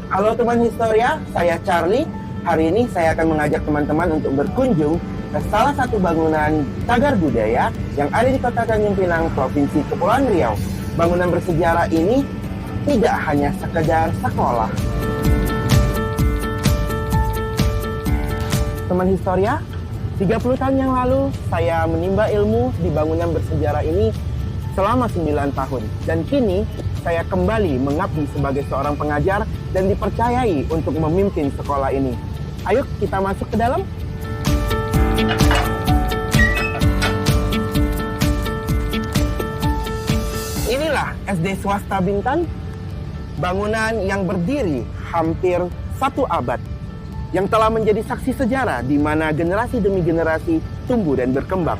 Halo teman Historia, saya Charlie. Hari ini saya akan mengajak teman-teman untuk berkunjung ke salah satu bangunan cagar budaya yang ada di Kota Tanjung Pinang, Provinsi Kepulauan Riau. Bangunan bersejarah ini tidak hanya sekedar sekolah. Teman Historia, 30 tahun yang lalu saya menimba ilmu di bangunan bersejarah ini selama 9 tahun. Dan kini saya kembali mengabdi sebagai seorang pengajar dan dipercayai untuk memimpin sekolah ini. Ayo kita masuk ke dalam. Inilah SD Swasta Bintan, bangunan yang berdiri hampir 1 abad, yang telah menjadi saksi sejarah di mana generasi demi generasi tumbuh dan berkembang.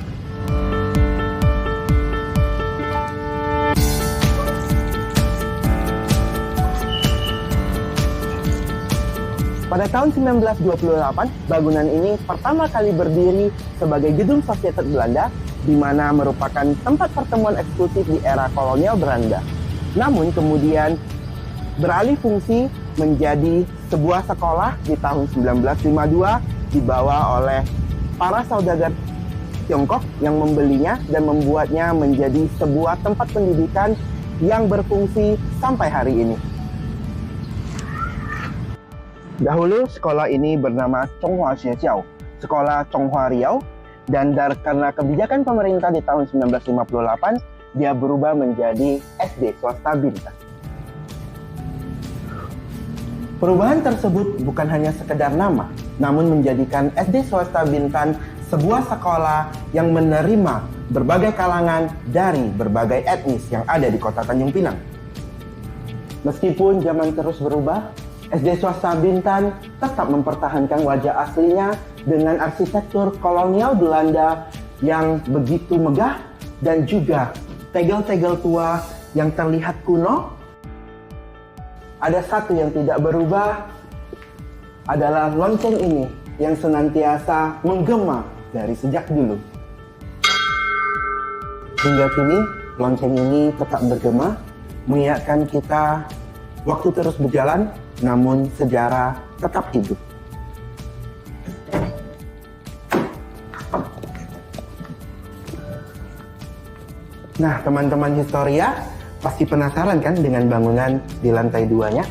Pada tahun 1928, bangunan ini pertama kali berdiri sebagai gedung Sosietet Belanda, di mana merupakan tempat pertemuan eksklusif di era kolonial Belanda. Namun kemudian beralih fungsi menjadi sebuah sekolah di tahun 1952, dibawa oleh para saudagar Tiongkok yang membelinya dan membuatnya menjadi sebuah tempat pendidikan yang berfungsi sampai hari ini. Dahulu sekolah ini bernama Chonghua Xiaojiao, Sekolah Chonghua Riau, dan karena kebijakan pemerintah di tahun 1958, dia berubah menjadi SD Swasta Bintan. Perubahan tersebut bukan hanya sekedar nama, namun menjadikan SD Swasta Bintan sebuah sekolah yang menerima berbagai kalangan dari berbagai etnis yang ada di Kota Tanjung Pinang. Meskipun zaman terus berubah, SD Swasta Bintan tetap mempertahankan wajah aslinya dengan arsitektur kolonial Belanda yang begitu megah dan juga tegel-tegel tua yang terlihat kuno. Ada satu yang tidak berubah, adalah lonceng ini yang senantiasa menggema dari sejak dulu. Hingga kini, lonceng ini tetap bergema, mengingatkan kita waktu terus berjalan, namun sejarah tetap hidup. Nah, teman-teman Historia, pasti penasaran kan dengan bangunan di lantai 2-nya?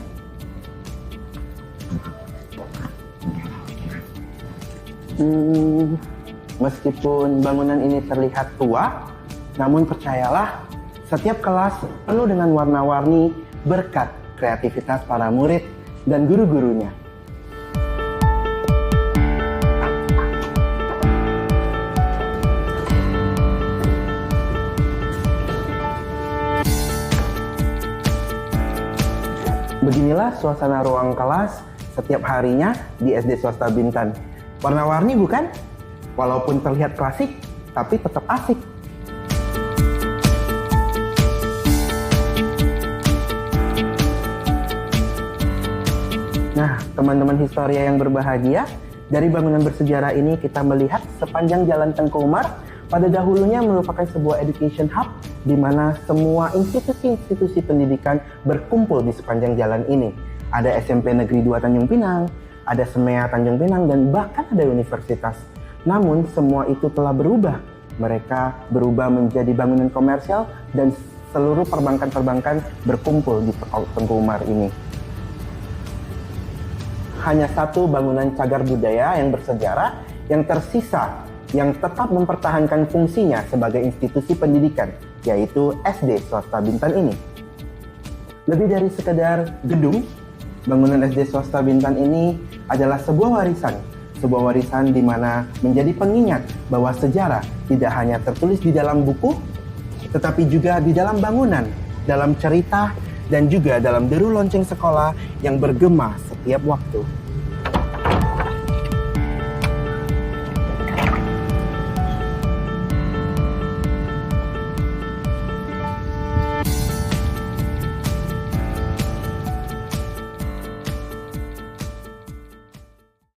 Meskipun bangunan ini terlihat tua, namun percayalah, setiap kelas penuh dengan warna-warni berkat kreativitas para murid dan guru-gurunya. Beginilah suasana ruang kelas setiap harinya di SD Swasta Bintan. Warna-warni bukan? Walaupun terlihat klasik, tapi tetap asik. Nah, teman-teman Historia yang berbahagia, dari bangunan bersejarah ini kita melihat sepanjang Jalan Tengku Umar pada dahulunya merupakan sebuah education hub di mana semua institusi-institusi pendidikan berkumpul di sepanjang jalan ini. Ada SMP Negeri 2 Tanjung Pinang, ada SMEA Tanjung Pinang, dan bahkan ada universitas. Namun semua itu telah berubah. Mereka berubah menjadi bangunan komersial dan seluruh perbankan-perbankan berkumpul di Tengku Umar ini. Hanya satu bangunan cagar budaya yang bersejarah yang tersisa, yang tetap mempertahankan fungsinya sebagai institusi pendidikan, yaitu SD Swasta Bintan ini. Lebih dari sekedar gedung, bangunan SD Swasta Bintan ini adalah sebuah warisan di mana menjadi pengingat bahwa sejarah tidak hanya tertulis di dalam buku, tetapi juga di dalam bangunan, dalam cerita, dan juga dalam deru lonceng sekolah yang bergema setiap waktu.